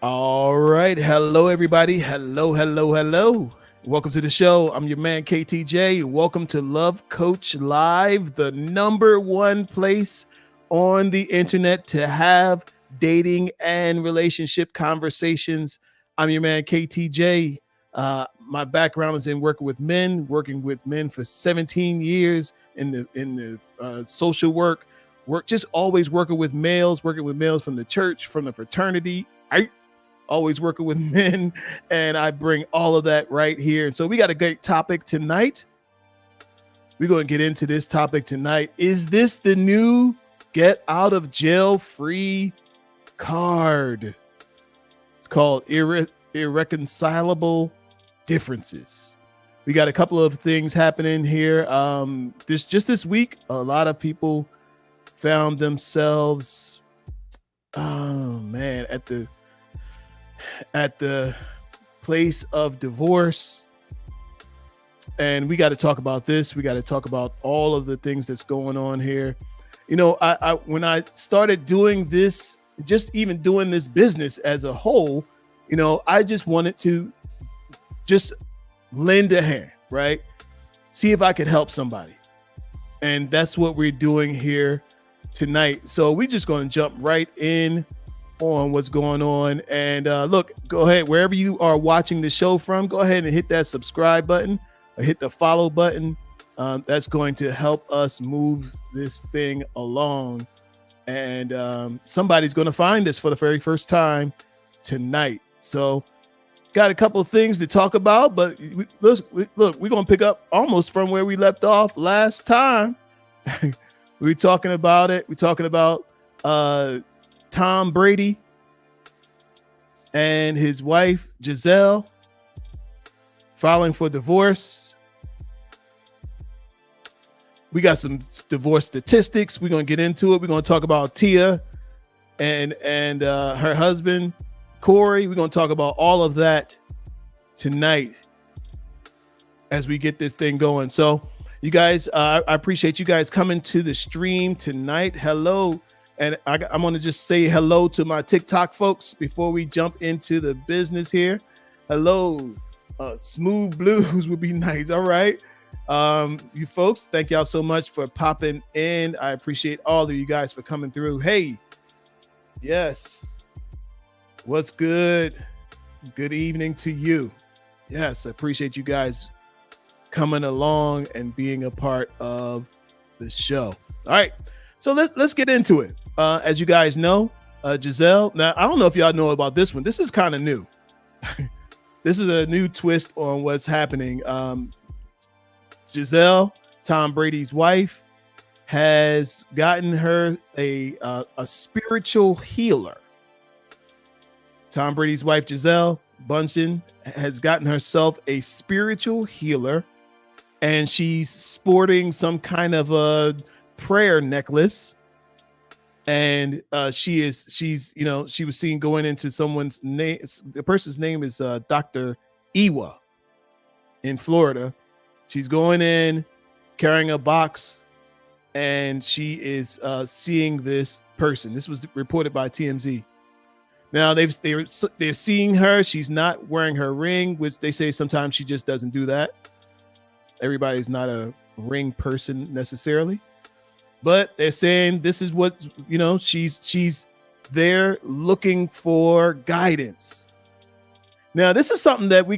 All right. Hello, everybody. Hello, hello, hello. Welcome to the show. I'm your man, KTJ. Welcome to Love Coach Live, the number one place on the internet to have dating and relationship conversations. I'm your man, KTJ. My background is in working with men for 17 years in the social work, just always working with males from the church, from the fraternity. Always working with men, and I bring all of that right here. And so we got a great topic tonight. We're going to get into this topic tonight. Is this the new get out of jail free card? It's called Irreconcilable Differences. We got a couple of things happening here. This week, a lot of people found themselves, at the place of divorce. And we got to talk about this. We got to talk about all of the things that's going on here. You know, I when I started doing this, just even doing this business as a whole, you know, I just wanted to just lend a hand, right? See if I could help somebody. And that's what we're doing here tonight. So we're just going to jump right in on what's going on. And look, go ahead, wherever you are watching the show from, go ahead and hit that subscribe button or hit the follow button. That's going to help us move this thing along. And somebody's going to find us for the very first time tonight. So got a couple of things to talk about, but look, we're going to pick up almost from where we left off last time. We're talking about it. We're talking about Tom Brady and his wife, Giselle, filing for divorce. We got some divorce statistics. We're going to get into it. We're going to talk about Tia and her husband, Corey. We're going to talk about all of that tonight as we get this thing going. So you guys, I appreciate you guys coming to the stream tonight. Hello. And I'm going to just say hello to my TikTok folks before we jump into the business here. Hello. Smooth Blues would be nice. All right. You folks, thank y'all so much for popping in. I appreciate all of you guys for coming through. Hey, yes. What's good? Good evening to you. Yes, I appreciate you guys coming along and being a part of the show. All right. So let's get into it. As you guys know, Giselle, now I don't know if y'all know about this one. This is kind of new. This is a new twist on what's happening. Giselle, Tom Brady's wife, has gotten her a spiritual healer. Tom Brady's wife, Giselle Bundchen, has gotten herself a spiritual healer, and she's sporting some kind of a prayer necklace, and she was seen going into someone's name. The person's name is Dr. Iwa in Florida. She's going in carrying a box, and she is seeing this person. This was reported by TMZ. Now they're seeing her. She's not wearing her ring, which they say sometimes she just doesn't do that. Everybody's not a ring person necessarily. But they're saying this is what, she's there looking for guidance. Now, this is something that we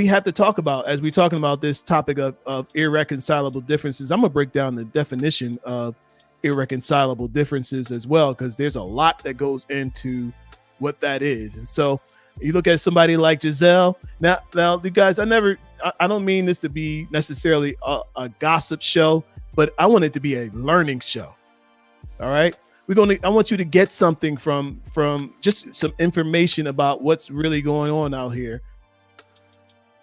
have to talk about as we're talking about this topic of irreconcilable differences. I'm going to break down the definition of irreconcilable differences as well, because there's a lot that goes into what that is. And so you look at somebody like Giselle. Now, you guys, I don't mean this to be necessarily a gossip show, but I want it to be a learning show. All right. I want you to get something from just some information about what's really going on out here.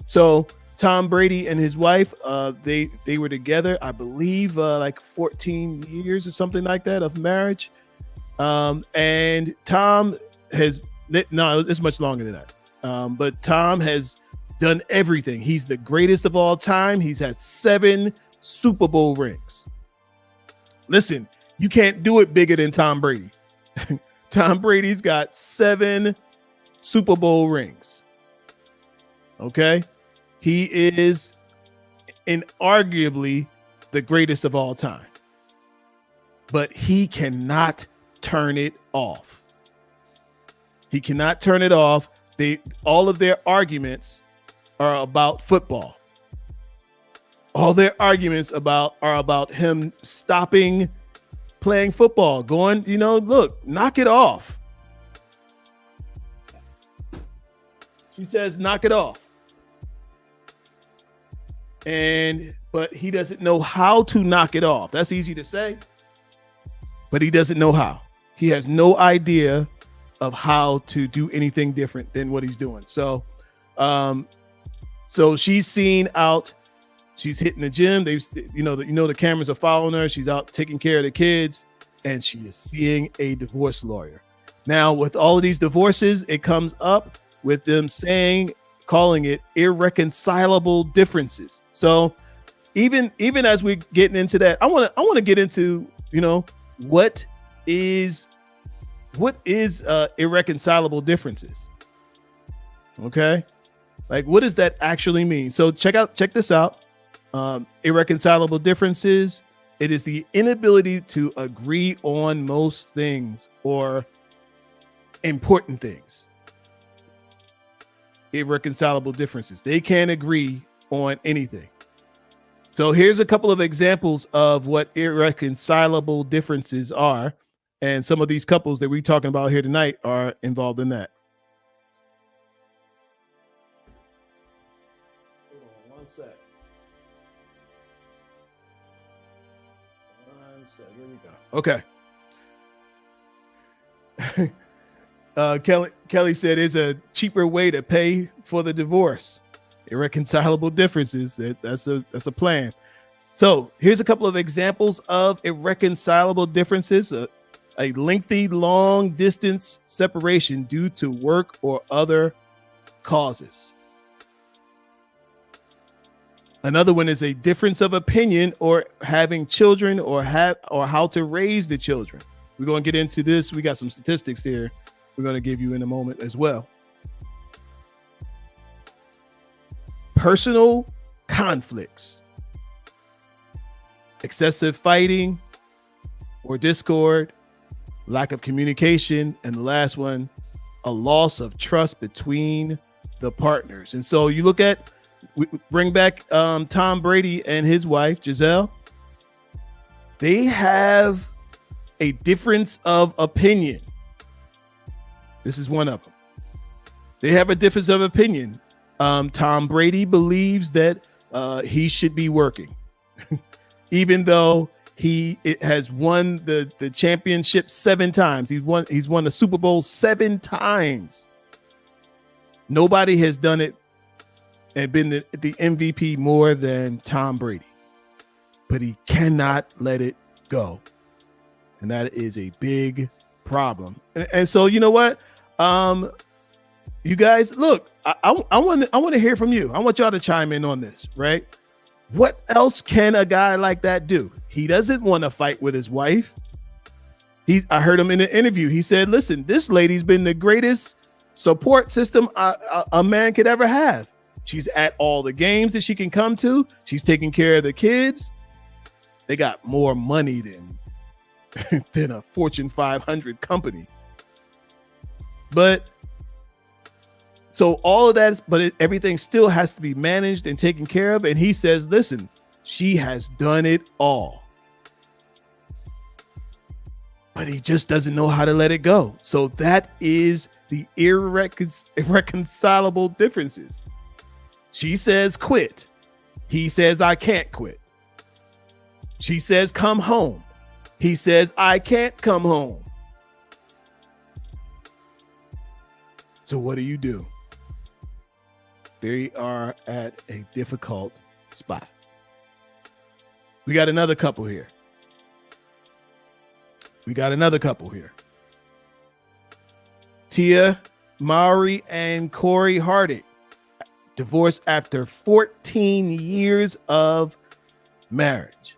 So Tom Brady and his wife, they were together, I believe, like 14 years or something like that of marriage. And Tom it's much longer than that. But Tom has done everything. He's the greatest of all time. He's had 7 Super Bowl rings. Listen, you can't do it bigger than Tom Brady. Tom Brady's got 7 Super Bowl rings. Okay. He is inarguably the greatest of all time, but he cannot turn it off. He cannot turn it off. All of their arguments are about football. All their arguments are about him stopping playing football, going, look, knock it off. She says, knock it off. But he doesn't know how to knock it off. That's easy to say, but he doesn't know how. He has no idea of how to do anything different than what he's doing. So she's seen out. She's hitting the gym. The cameras are following her. She's out taking care of the kids, and she is seeing a divorce lawyer. Now, with all of these divorces, it comes up with them calling it irreconcilable differences. So even as we're getting into that, I want to get into, what is irreconcilable differences. Okay. Like, what does that actually mean? So check this out. Irreconcilable differences. It is the inability to agree on most things or important things. Irreconcilable differences. They can't agree on anything. So here's a couple of examples of what irreconcilable differences are. And some of these couples that we're talking about here tonight are involved in that. Hold on one sec. Here we go. Okay. Kelly said there's a cheaper way to pay for the divorce. Irreconcilable differences. That's a plan. So here's a couple of examples of irreconcilable differences. A lengthy, long distance separation due to work or other causes. Another one is a difference of opinion or having children or how to raise the children. We're going to get into this. We got some statistics here we're going to give you in a moment as well. Personal conflicts, excessive fighting or discord, lack of communication, and the last one, a loss of trust between the partners. And so you look at, we bring back Tom Brady and his wife, Giselle. They have a difference of opinion. This is one of them. They have a difference of opinion. Tom Brady believes that he should be working, even though he has won the championship 7 times. He's won the Super Bowl 7 times. Nobody has done it and been the MVP more than Tom Brady, but he cannot let it go. And that is a big problem. And so, you know what? You guys, look, I want to hear from you. I want y'all to chime in on this, right? What else can a guy like that do? He doesn't want to fight with his wife. I heard him in an interview. He said, listen, this lady's been the greatest support system a man could ever have. She's at all the games that she can come to. She's taking care of the kids. They got more money than a Fortune 500 company. But so all of that, everything still has to be managed and taken care of. And he says, listen, she has done it all. But he just doesn't know how to let it go. So that is the irreconcilable differences. She says quit. He says I can't quit. She says come home. He says I can't come home. So what do? They are at a difficult spot. We got another couple here. Tia Mowry and Corey Harding divorced after 14 years of marriage.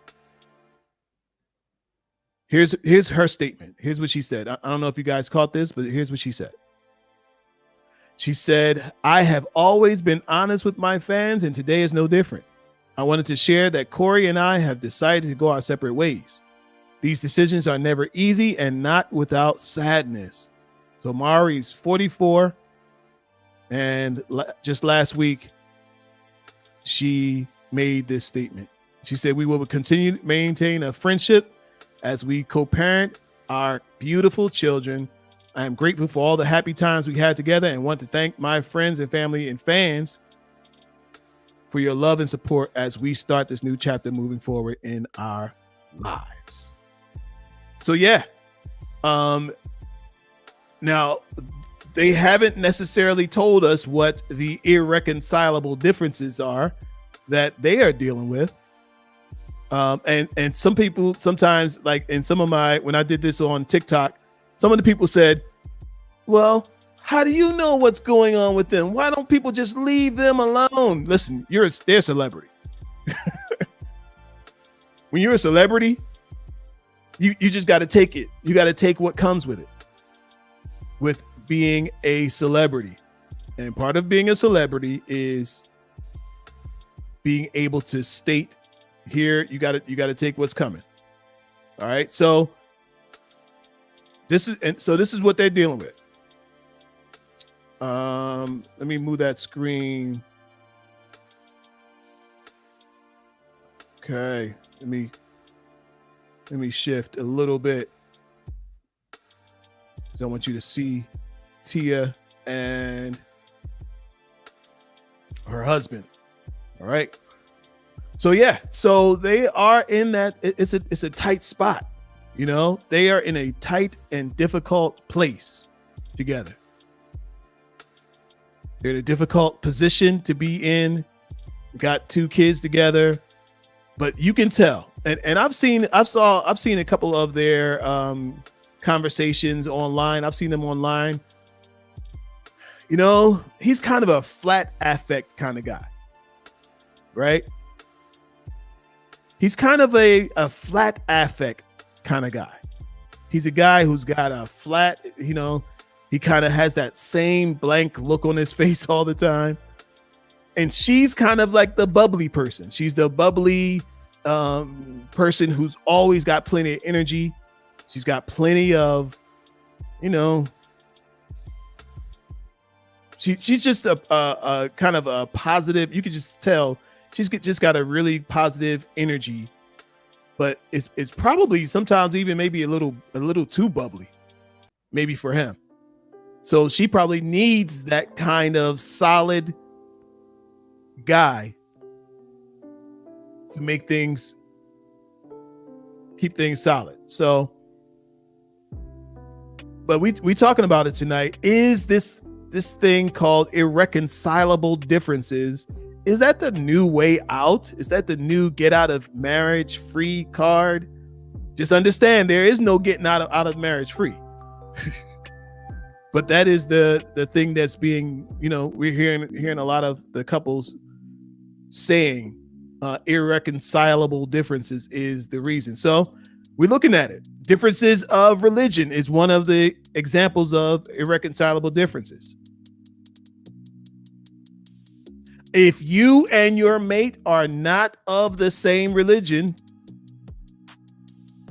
Here's her statement. Here's what she said. I don't know if you guys caught this, but here's what she said. She said, I have always been honest with my fans, and today is no different. I wanted to share that Corey and I have decided to go our separate ways. These decisions are never easy and not without sadness. So Mowry's 44, and just last week, she made this statement. She said, we will continue to maintain a friendship as we co-parent our beautiful children. I am grateful for all the happy times we had together and want to thank my friends and family and fans for your love and support as we start this new chapter moving forward in our lives. So yeah, now they haven't necessarily told us what the irreconcilable differences are that they are dealing with. And some people sometimes, like in some of when I did this on TikTok, some of the people said, well, how do you know what's going on with them? Why don't people just leave them alone? Listen, they're a celebrity. When you're a celebrity, you just got to take it. You got to take what comes with it, with being a celebrity. And part of being a celebrity is being able to state here, you got to take what's coming. All right. So this is what they're dealing with. Let me move that screen. Okay. Let me shift a little bit. I want you to see Tia and her husband. All right. So yeah, so they are in that. It's a tight spot. You know, they are in a tight and difficult place together. They're in a difficult position to be in. Got 2 kids together, but you can tell. And I've seen a couple of their conversations online. I've seen them online. You know, he's kind of a flat affect kind of guy, right? He's kind of a flat affect kind of guy. He's a guy who's got a flat, you know, he kind of has that same blank look on his face all the time. And she's kind of like the bubbly person. She's the bubbly person who's always got plenty of energy. She's got plenty of, you know, she's just a kind of a positive. You can just tell she's just got a really positive energy, but it's probably sometimes even maybe a little too bubbly, maybe for him. So she probably needs that kind of solid guy to make things, keep things solid. So, but we talking about it tonight. Is this thing called irreconcilable differences? Is that the new way out? Is that the new get out of marriage free card? Just understand there is no getting out of marriage free. But that is the thing that's being, you know, we're hearing a lot of the couples saying irreconcilable differences is the reason. So we're looking at it. Differences of religion is one of the examples of irreconcilable differences. If you and your mate are not of the same religion,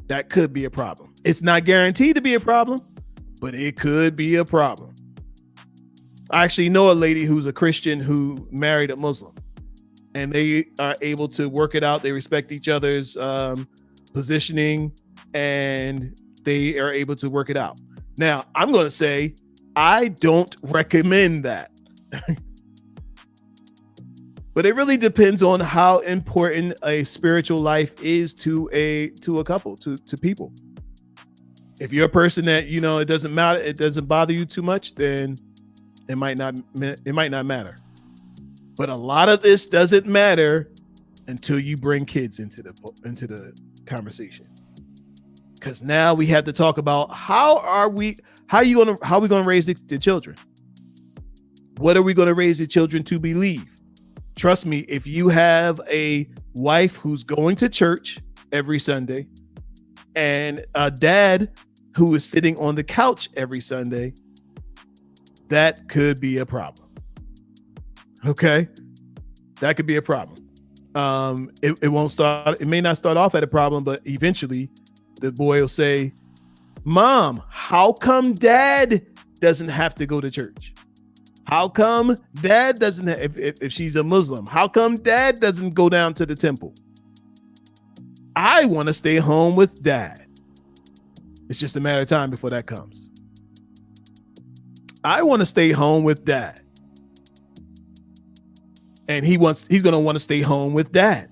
that could be a problem. It's not guaranteed to be a problem, but it could be a problem. I actually know a lady who's a Christian who married a Muslim, and they are able to work it out. They respect each other's positioning, and they are able to work it out. Now, I'm going to say I don't recommend that. But it really depends on how important a spiritual life is to a couple, to people. If you're a person that, you know, it doesn't matter, it doesn't bother you too much, then it might not matter. But a lot of this doesn't matter until you bring kids into the conversation. Because now we have to talk about how are we going to raise the children? What are we going to raise the children to believe? Trust me, if you have a wife who's going to church every Sunday and a dad who is sitting on the couch every Sunday, that could be a problem. Okay, that could be a problem. It won't start. It may not start off at a problem, but eventually, the boy will say, "Mom, how come Dad doesn't have to go to church? How come Dad doesn't have, if she's a Muslim, how come Dad doesn't go down to the temple? I want to stay home with Dad." It's just a matter of time before that comes. I want to stay home with Dad. And he's going to want to stay home with Dad.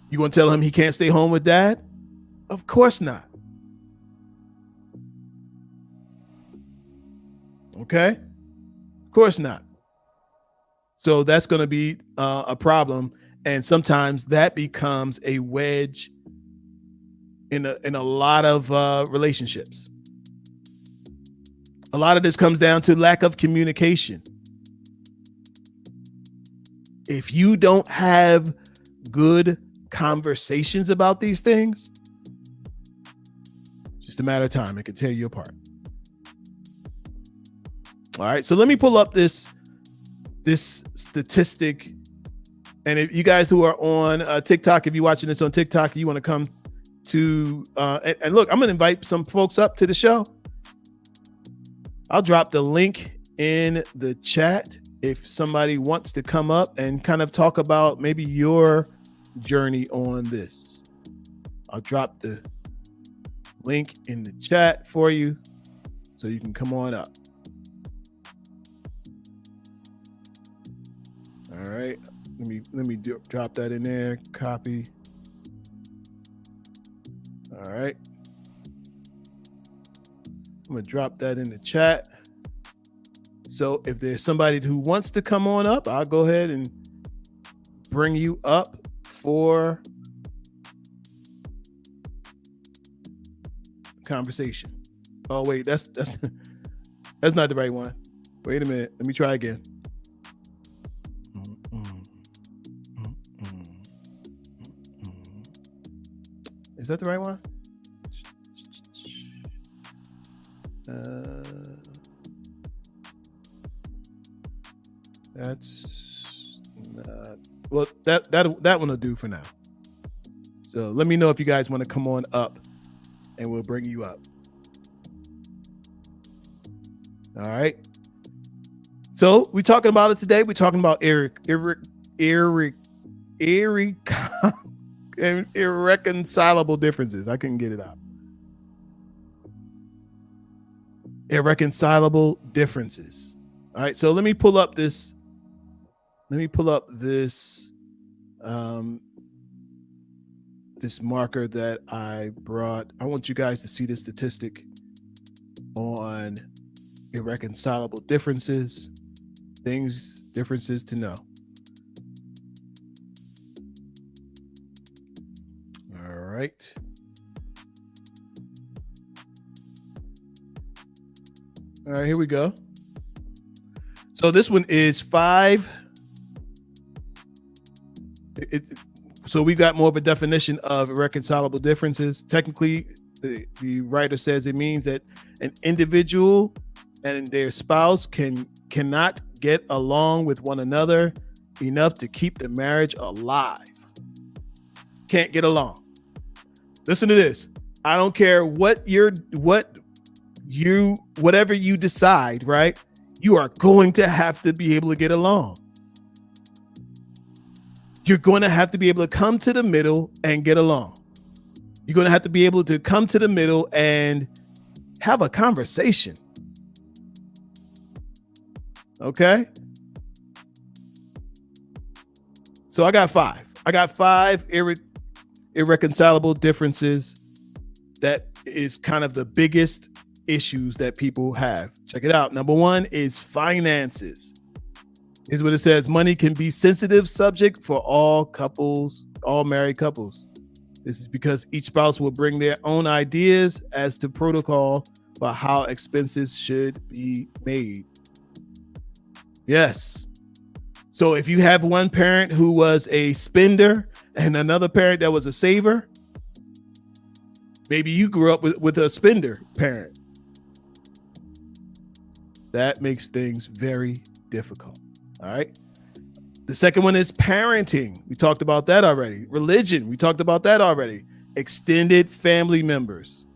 You going to tell him he can't stay home with Dad? Of course not. Okay? Of course not. So that's going to be a problem. And sometimes that becomes a wedge in a lot of relationships. A lot of this comes down to lack of communication. If you don't have good conversations about these things, it's just a matter of time. It can tear you apart. All right. So let me pull up this statistic. And if you guys who are on TikTok, if you're watching this on TikTok, you want to come to, and look, I'm going to invite some folks up to the show. I'll drop the link in the chat if somebody wants to come up and kind of talk about maybe your journey on this. I'll drop the link in the chat for you so you can come on up. All right. Let me drop that in there. Copy. All right. I'm going to drop that in the chat. So if there's somebody who wants to come on up, I'll go ahead and bring you up for conversation. Oh, wait, that's not the right one. Wait a minute. Let me try again. Is that the right one? That's not, well, that one will do for now. So let me know if you guys want to come on up and we'll bring you up. All right. So we're talking about it today. We're talking about irreconcilable differences. I couldn't get it out. Irreconcilable differences. All right. So let me pull up this. This marker that I brought. I want you guys to see the statistic on irreconcilable differences, differences to know. All right. All right, here we go. So this one is 5. So we got more of a definition of irreconcilable differences. Technically, the writer says it means that an individual and their spouse cannot get along with one another enough to keep the marriage alive. Can't get along. Listen to this. I don't care whatever you decide, right? You are going to have to be able to get along. You're going to have to be able to come to the middle and get along. You're going to have to be able to come to the middle and have a conversation. Okay? So I got 5. I got 5 irreconcilable differences that is kind of the biggest issues that people have. Check it out. Number 1 is finances. Here's what it says. Money can be sensitive subject for all married couples. This is because each spouse will bring their own ideas as to protocol about how expenses should be made. Yes. So if you have one parent who was a spender and another parent that was a saver, maybe you grew up with a spender parent. That makes things very difficult. All right. The second one is parenting. We talked about that already. Religion. We talked about that already. Extended family members.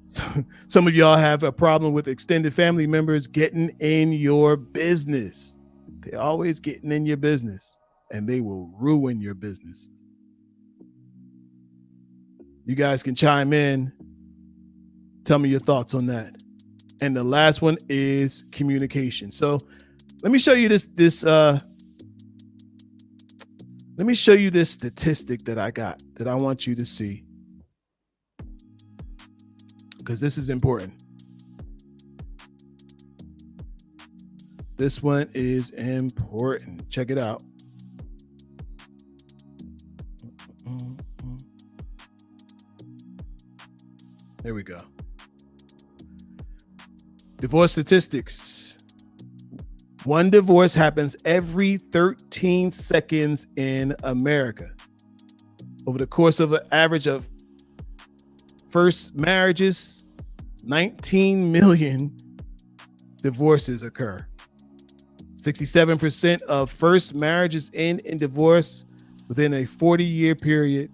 So, some of y'all have a problem with extended family members getting in your business. They're always getting in your business, and they will ruin your business. You guys can chime in. Tell me your thoughts on that. And the last one is communication. So let me show you this statistic that I got that I want you to see, because this is important. This one is important. Check it out. There we go. Divorce statistics. One divorce happens every 13 seconds in America. Over the course of an average of first marriages, 19 million divorces occur. 67% of first marriages end in divorce within a 40-year period,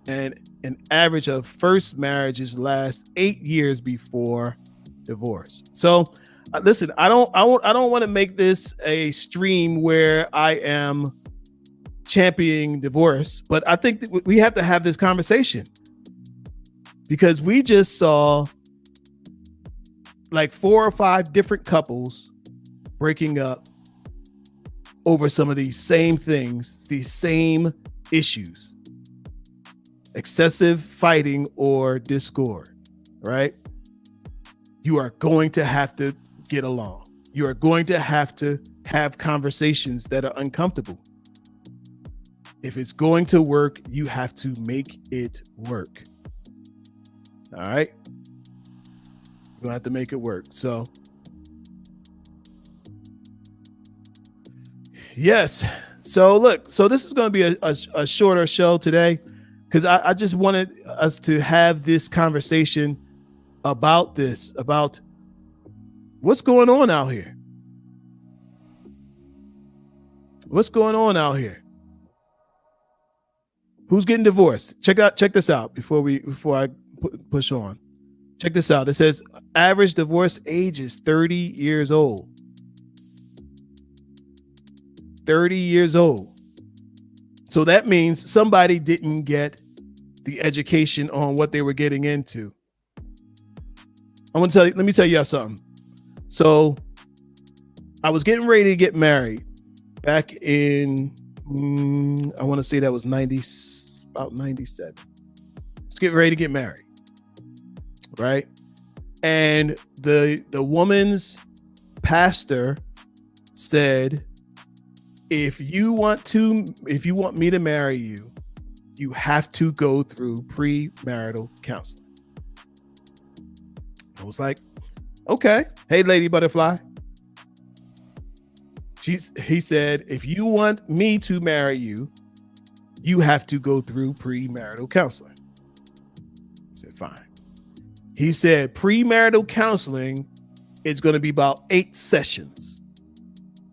and an average of first marriages last 8 years before divorce. So listen, I don't want to make this a stream where I am championing divorce, but I think that we have to have this conversation, because we just saw like 4 or 5 different couples breaking up over some of these same things, these same issues: excessive fighting or discord, right? You are going to have to get along. You are going to have conversations that are uncomfortable. If it's going to work, you have to make it work. All right? You're going to have to make it work. So, yes. So look, so this is going to be a shorter show today, because I just wanted us to have this conversation about this, about what's going on out here. What's going on out here? Who's getting divorced? Check this out before I push on. Check this out. It says average divorce age is 30 years old. 30 years old. So that means somebody didn't get the education on what they were getting into. Let me tell you something. So I was getting ready to get married back in, I want to say that was about 97. Just getting ready to get married. Right. And the woman's pastor said, if you want me to marry you, you have to go through premarital counseling. I was like, okay. Hey, Lady Butterfly. He said, if you want me to marry you, you have to go through premarital counseling. I said, fine. He said, premarital counseling is going to be about 8 sessions.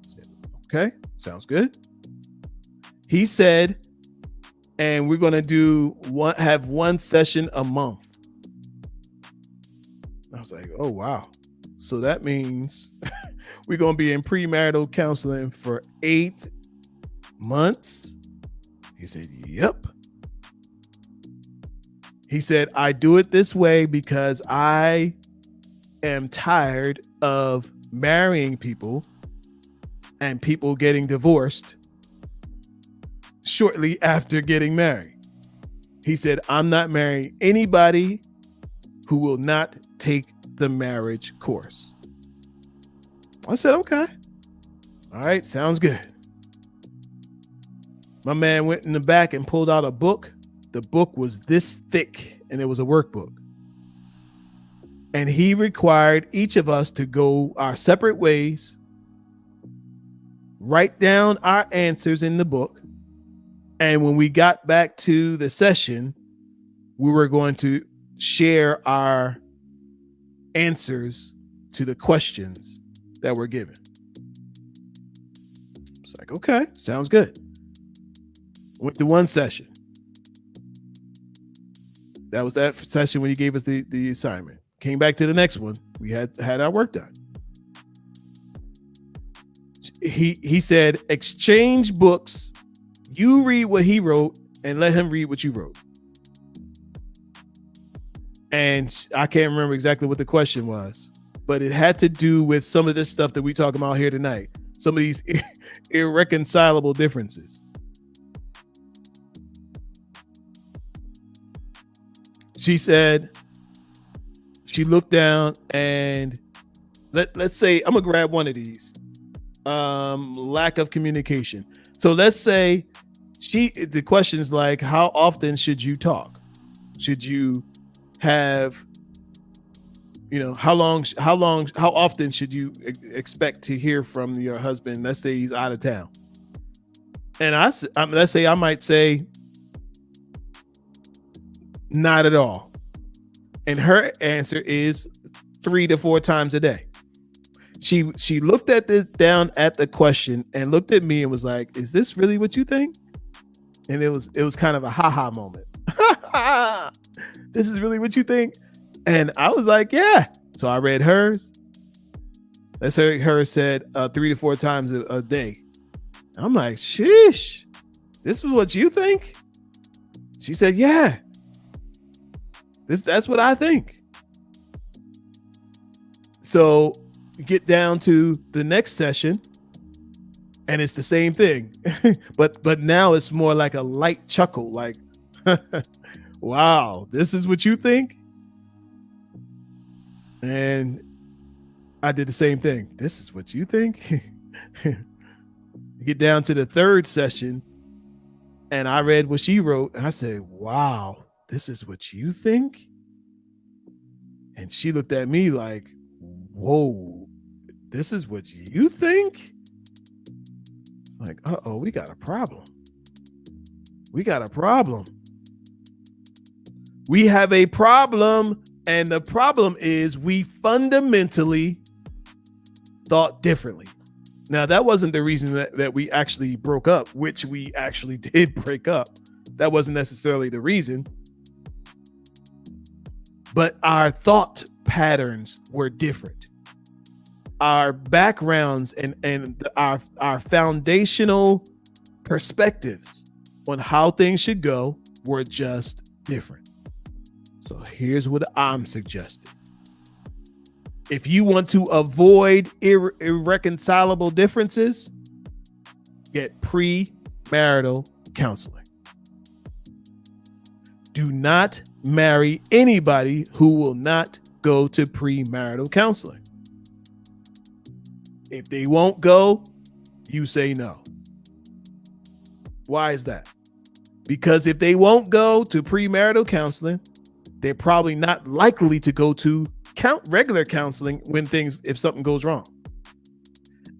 I said, okay, sounds good. He said, and we're going to have 1 session a month. I was like, oh, wow. So that means we're going to be in premarital counseling for 8 months. He said, yep. He said, I do it this way because I am tired of marrying people and people getting divorced shortly after getting married. He said, I'm not marrying anybody who will not take the marriage course. I said, okay. All right, sounds good. My man went in the back and pulled out a book. The book was this thick, and it was a workbook. And he required each of us to go our separate ways, write down our answers in the book. And when we got back to the session, we were going to share our answers to the questions that were given. It's like, okay, sounds good. Went to one session. That was that session when he gave us the assignment. Came back to the next one. We had our work done. He said, exchange books. You read what he wrote and let him read what you wrote. And I can't remember exactly what the question was, but it had to do with some of this stuff that we talk about here tonight. Some of these irreconcilable differences. She said, she looked down and let's say, I'm gonna grab one of these. Lack of communication. So let's say the question is like, how often should you talk? Should you have, how often should you expect to hear from your husband? Let's say he's out of town. And let's say I might say, not at all. And her answer is 3 to 4 times a day. She looked down at the question and looked at me and was like, is this really what you think? And it was kind of a ha-ha moment. This is really what you think? And I was like, yeah. So I read hers. Let's say hers said 3 to 4 times a day. I'm like, sheesh, this is what you think? She said, yeah. That's what I think. So get down to the next session and it's the same thing. but now it's more like a light chuckle, like, wow, this is what you think? And I did the same thing. This is what you think? Get down to the third session and I read what she wrote and I said, wow, this is what you think? And she looked at me like, whoa, this is what you think? It's like, uh-oh, we got a problem. We got a problem. We have a problem. And the problem is we fundamentally thought differently. Now, that wasn't the reason that we actually broke up, which we actually did break up. That wasn't necessarily the reason. But our thought patterns were different. Our backgrounds and our foundational perspectives on how things should go were just different. So here's what I'm suggesting. If you want to avoid irreconcilable differences, get premarital counseling. Do not marry anybody who will not go to premarital counseling. If they won't go, you say no. Why is that? Because if they won't go to premarital counseling, they're probably not likely to go to regular counseling if something goes wrong.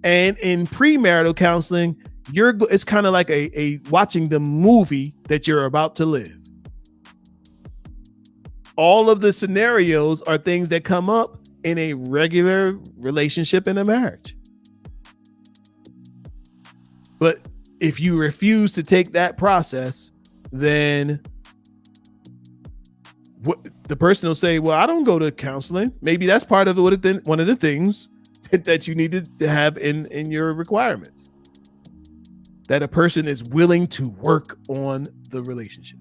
And in premarital counseling, it's kind of like a watching the movie that you're about to live. All of the scenarios are things that come up in a regular relationship in a marriage. But if you refuse to take that process, then the person will say, well, I don't go to counseling. Maybe that's part of one of the things that you need to have in your requirements. That a person is willing to work on the relationship.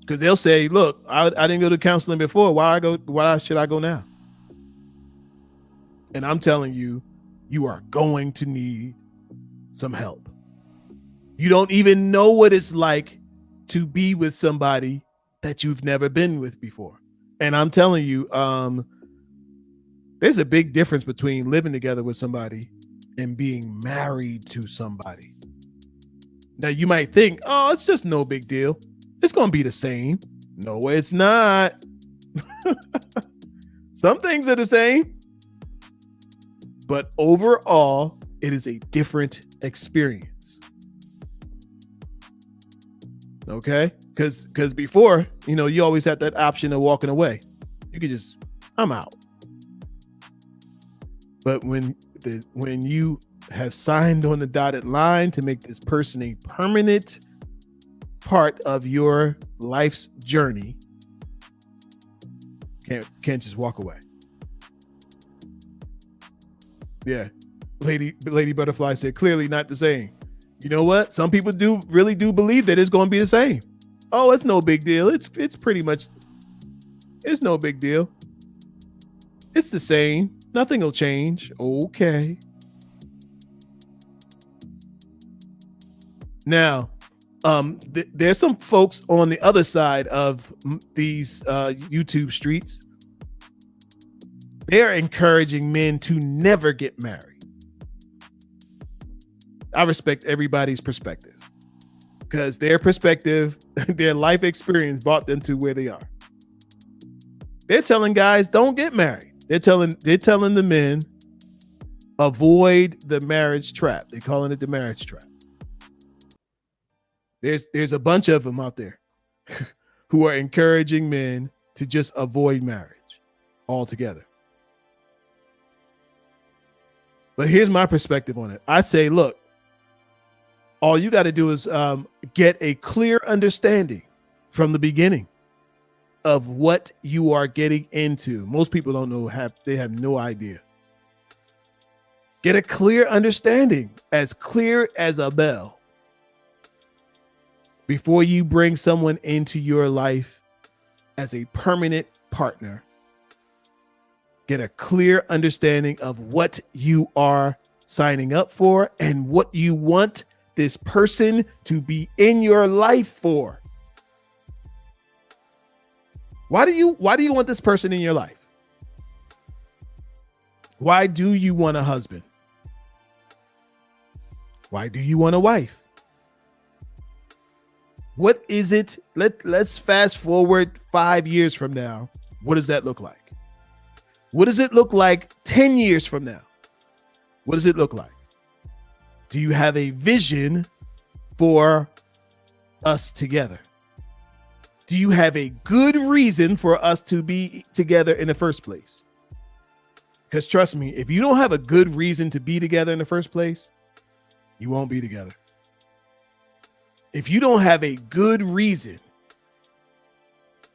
Because they'll say, look, I didn't go to counseling before. Why should I go now? And I'm telling you, you are going to need some help. You don't even know what it's like to be with somebody that you've never been with before. And I'm telling you, there's a big difference between living together with somebody and being married to somebody. Now you might think, oh, it's just no big deal. It's going to be the same. No, it's not. Some things are the same, but overall, it is a different experience. Okay? Because before, you always had that option of walking away. You could just I'm out. But when you have signed on the dotted line to make this person a permanent part of your life's journey, can't just walk away. Yeah. Lady Butterfly said, clearly not the same. You know what? Some people really do believe that it's going to be the same. Oh, it's no big deal. It's pretty much, it's no big deal. It's the same. Nothing will change. Okay. Now, there's some folks on the other side of these YouTube streets. They're encouraging men to never get married. I respect everybody's perspective because their perspective, their life experience brought them to where they are. They're telling guys, don't get married. They're telling the men, avoid the marriage trap. They're calling it the marriage trap. There's a bunch of them out there who are encouraging men to just avoid marriage altogether. But here's my perspective on it. I say, look, all you got to do is get a clear understanding from the beginning of what you are getting into. Most people don't know, they have no idea. Get a clear understanding, as clear as a bell, before you bring someone into your life as a permanent partner. Get a clear understanding of what you are signing up for and what you want this person to be in your life for. Why do you want this person in your life? Why do you want a husband? Why do you want a wife? What is it? Let's fast forward 5 years from now. What does that look like? What does it look like 10 years from now? What does it look like? Do you have a vision for us together? Do you have a good reason for us to be together in the first place? Because trust me, if you don't have a good reason to be together in the first place, you won't be together. If you don't have a good reason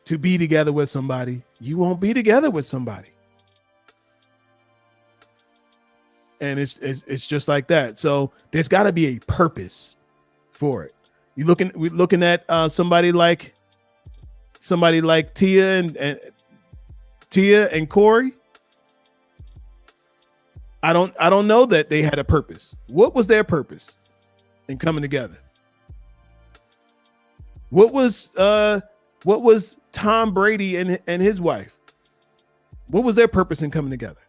to be together with somebody, you won't be together with somebody. And it's just like that. So there's got to be a purpose for it. We're looking at somebody like Tia and Corey. I don't know that they had a purpose. What was their purpose in coming together? What was Tom Brady and his wife? What was their purpose in coming together?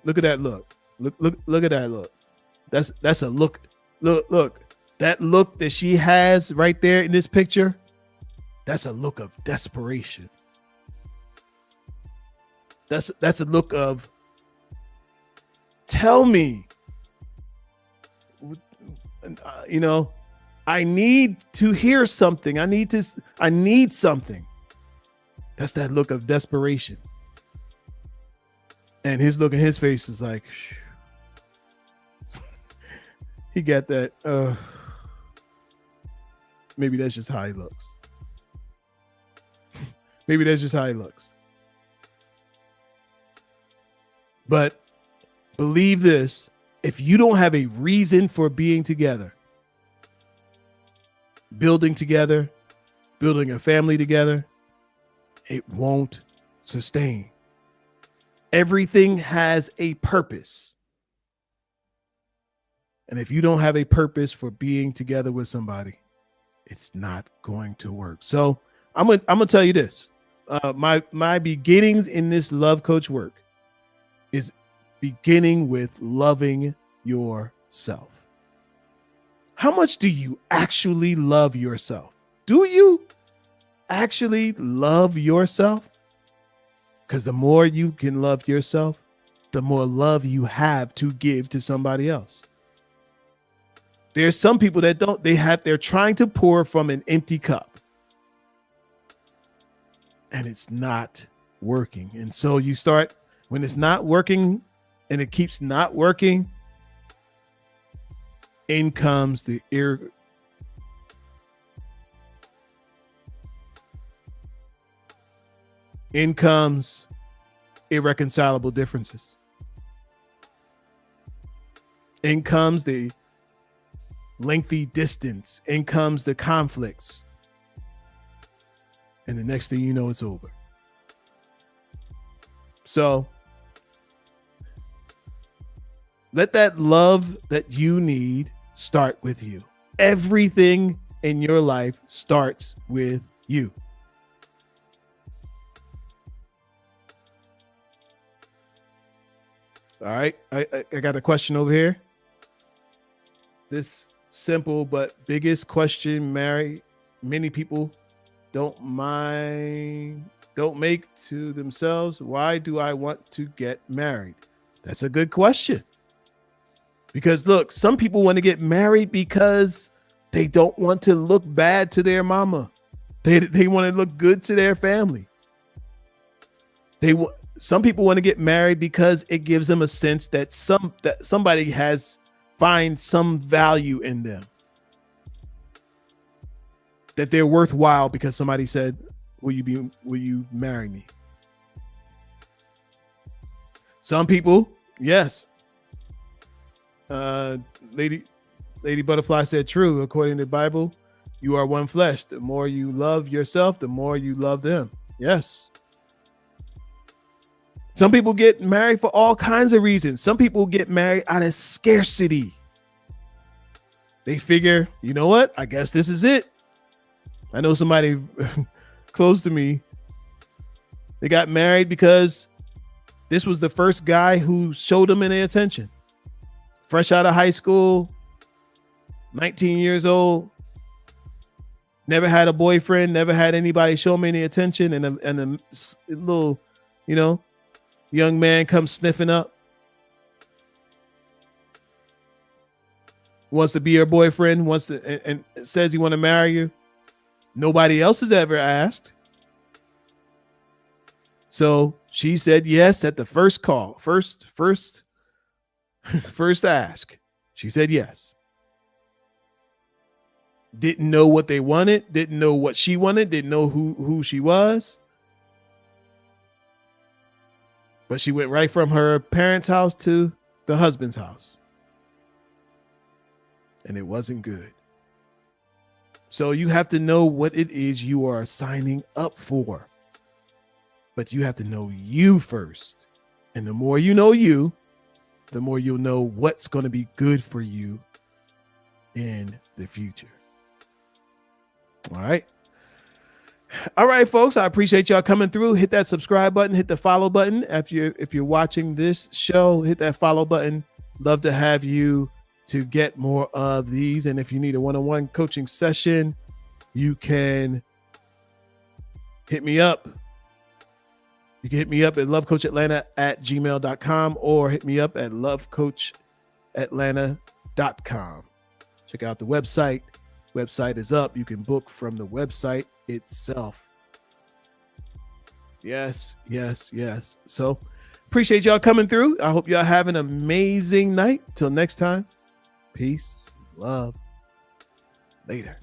Look at that look. Look at that look. That's a look. Look. That look that she has right there in this picture, that's a look of desperation. That's a look of, tell me, I need to hear something. I need something. That's that look of desperation. And his look in his face is like, he got that. Maybe that's just how he looks. Maybe that's just how he looks. But believe this, if you don't have a reason for being together, building together, building a family together, it won't sustain. Everything has a purpose. And if you don't have a purpose for being together with somebody, it's not going to work. So I'm gonna tell you this. My beginnings in this love coach work is beginning with loving yourself. How much do you actually love yourself? Do you actually love yourself? Because the more you can love yourself, the more love you have to give to somebody else. There's some people that they're trying to pour from an empty cup. and it's not working. And so you start, when it's not working and it keeps not working, in comes the irreconcilable differences. In comes the lengthy distance. In comes the conflicts. And the next thing you know, it's over. So let that love that you need start with you. Everything in your life starts with you. All right. I got a question over here. This simple but biggest question many people don't make to themselves. Why do I want to get married? That's a good question. Because look, some people want to get married because they don't want to look bad to their mama. They want to look good to their family. Some people want to get married because it gives them a sense that somebody finds some value in them. That they're worthwhile because somebody said, will you marry me? Some people, yes. Lady Butterfly said, true. According to the Bible, you are one flesh. The more you love yourself, the more you love them. Yes. Some people get married for all kinds of reasons. Some people get married out of scarcity. They figure, you know what? I guess this is it. I know somebody close to me. They got married because this was the first guy who showed them any attention. Fresh out of high school, 19 years old, never had a boyfriend, never had anybody show me any attention, and a little, young man comes sniffing up, wants to be your boyfriend, and says he want to marry you. Nobody else has ever asked. So she said yes at the first call, first ask. She said yes. Didn't know what they wanted, didn't know what she wanted, didn't know who she was. But she went right from her parents' house to the husband's house. And it wasn't good. So you have to know what it is you are signing up for. But you have to know you first. And the more you know you, the more you'll know what's going to be good for you in the future. All right. All right, folks. I appreciate y'all coming through. Hit that subscribe button. Hit the follow button. If you're watching this show, hit that follow button. Love to have you to get more of these. And if you need a one-on-one coaching session, you can hit me up. You can hit me up at lovecoachatlanta@gmail.com or hit me up at lovecoachatlanta.com. Check out the website. Website is up. You can book from the website itself. Yes. So appreciate y'all coming through. I hope y'all have an amazing night. Till next time. Peace, love. Later.